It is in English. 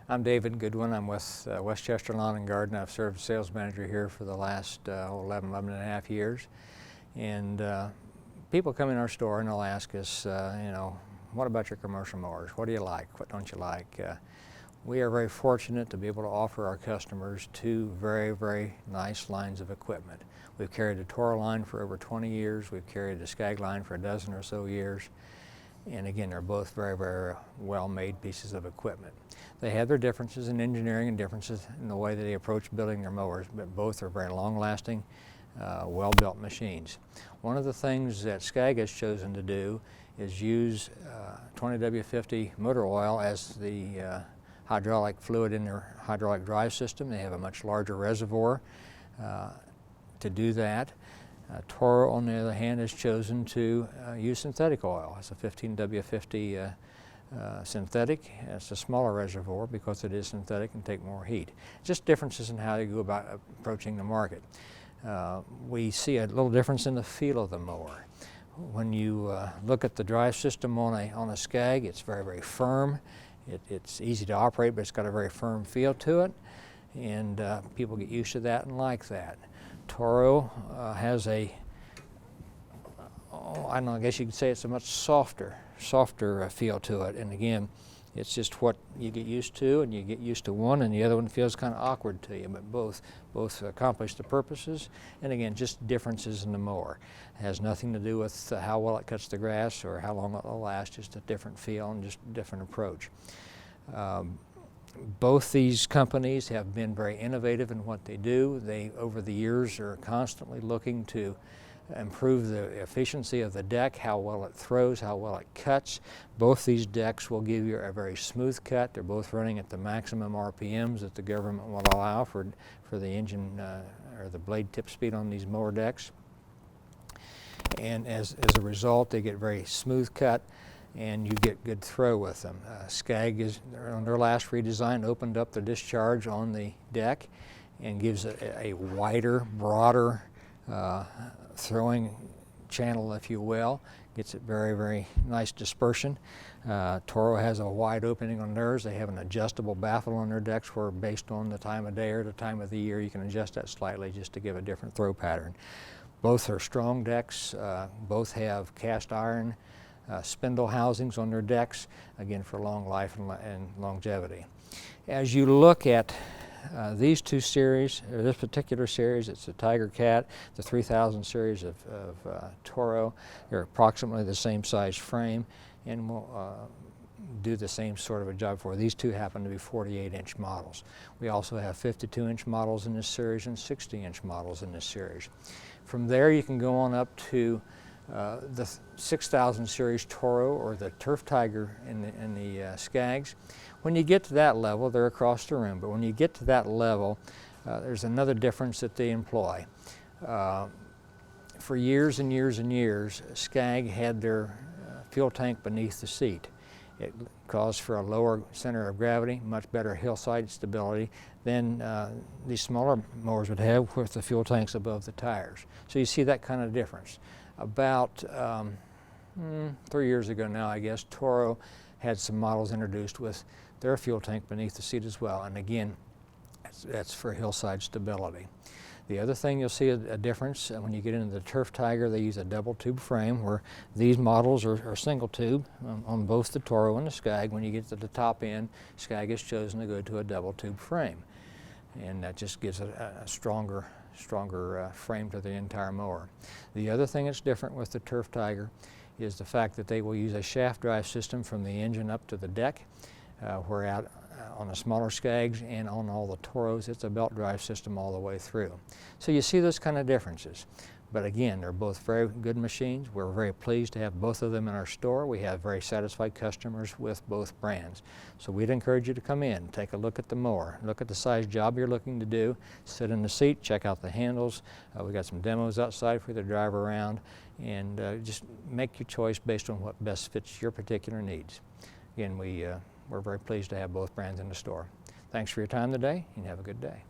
I'm David Goodwin. I'm with Westchester Lawn and Garden. I've served as sales manager here for the last 11 and a half years. And people come in our store and they'll ask us, what about your commercial mowers? What do you like? What don't you like? We are very fortunate to be able to offer our customers two very, very nice lines of equipment. We've carried the Toro line for over 20 years. We've carried the Scag line for a dozen or so years. And again, they're both very, very well-made pieces of equipment. They have their differences in engineering and differences in the way that they approach building their mowers, but both are very long-lasting, well-built machines. One of the things that Scag has chosen to do is use 20W50 motor oil as the hydraulic fluid in their hydraulic drive system. They have a much larger reservoir to do that. Toro, on the other hand, has chosen to use synthetic oil. It's a 15W50 synthetic. It's a smaller reservoir because it is synthetic and take more heat. Just differences in how they go about approaching the market. We see a little difference in the feel of the mower. When you look at the drive system on a Scag, it's very, very firm. It's easy to operate, but it's got a very firm feel to it, and people get used to that and like that. Toro has I don't know, I guess you could say it's a much softer feel to it, and again, it's just what you get used to, and you get used to one and the other one feels kind of awkward to you, but both accomplish the purposes, and again, just differences in the mower. It has nothing to do with how well it cuts the grass or how long it will last, just a different feel and just a different approach. Both these companies have been very innovative in what they do. They, over the years, are constantly looking to improve the efficiency of the deck, how well it throws, how well it cuts. Both these decks will give you a very smooth cut. They're both running at the maximum RPMs that the government will allow for the engine or the blade tip speed on these mower decks. And as a result, they get very smooth cut, and you get good throw with them. Scag is, on their last redesign, opened up the discharge on the deck and gives a wider, broader throwing channel, if you will. Gets it very, very nice dispersion. Toro has a wide opening on theirs. They have an adjustable baffle on their decks where, based on the time of day or the time of the year, you can adjust that slightly just to give a different throw pattern. Both are strong decks. Both have cast iron spindle housings on their decks, again for long life and longevity. As you look at these two series, or this particular series, it's the Tiger Cat, the 3000 series of Toro. They're approximately the same size frame and will do the same sort of a job for. These two happen to be 48-inch models. We also have 52-inch models in this series and 60-inch models in this series. From there you can go on up to the 6000 series Toro or the Turf Tiger in the Scags. When you get to that level, they're across the room, but when you get to that level, there's another difference that they employ. For years and years and years, Scag had their fuel tank beneath the seat. It caused for a lower center of gravity, much better hillside stability than these smaller mowers would have with the fuel tanks above the tires. So you see that kind of difference. About 3 years ago now, I guess, Toro had some models introduced with their fuel tank beneath the seat as well, and again, that's for hillside stability. The other thing you'll see a difference when you get into the Turf Tiger, they use a double tube frame, where these models are single tube on both the Toro and the Scag. When you get to the top end, Scag has chosen to go to a double tube frame, and that just gives it a stronger frame to the entire mower. The other thing that's different with the Turf Tiger is the fact that they will use a shaft drive system from the engine up to the deck, where out on the smaller Scags and on all the Toros, it's a belt drive system all the way through. So you see those kind of differences. But again, they're both very good machines. We're very pleased to have both of them in our store. We have very satisfied customers with both brands. So we'd encourage you to come in, take a look at the mower, look at the size job you're looking to do, sit in the seat, check out the handles. We've got some demos outside for you to drive around, and just make your choice based on what best fits your particular needs. Again, we're very pleased to have both brands in the store. Thanks for your time today, and have a good day.